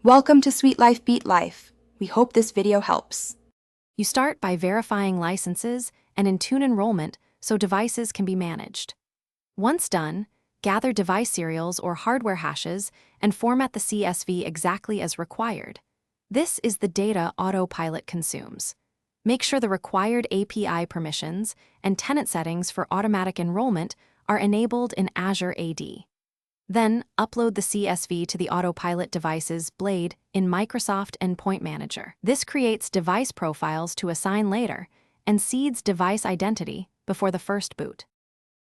Welcome to Sweet Life Beat Life. We hope this video helps. You start by verifying licenses and Intune enrollment so devices can be managed. Once done, gather device serials or hardware hashes and format the CSV exactly as required. This is the data Autopilot consumes. Make sure the required API permissions and tenant settings for automatic enrollment are enabled in Azure AD. Then, upload the CSV to the Autopilot device's blade in Microsoft Endpoint Manager. This creates device profiles to assign later and seeds device identity before the first boot.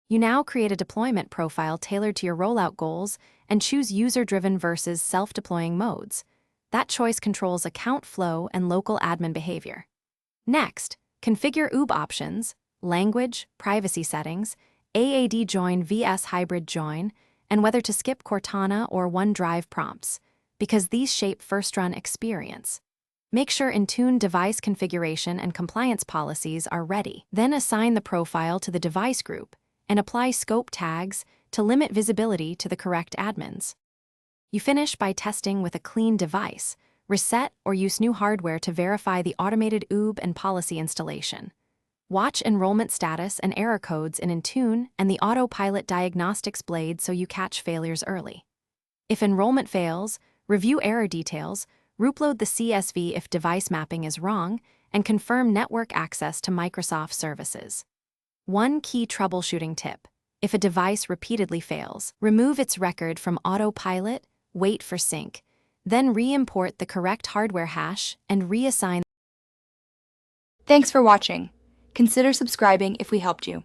You now create a deployment profile tailored to your rollout goals and choose user-driven versus self-deploying modes. That choice controls account flow and local admin behavior. Next, configure OOB options, language, privacy settings, AAD join vs hybrid join, and whether to skip Cortana or OneDrive prompts, because these shape first-run experience. Make sure Intune device configuration and compliance policies are ready. Then assign the profile to the device group and apply scope tags to limit visibility to the correct admins. You finish by testing with a clean device, reset or use new hardware to verify the automated OOB and policy installation. Watch enrollment status and error codes in Intune and the Autopilot diagnostics blade so you catch failures early. If enrollment fails, review error details, reupload the CSV if device mapping is wrong, and confirm network access to Microsoft services. One key troubleshooting tip: if a device repeatedly fails, remove its record from Autopilot, wait for sync, then re-import the correct hardware hash and reassign. Thanks for watching. Consider subscribing if we helped you.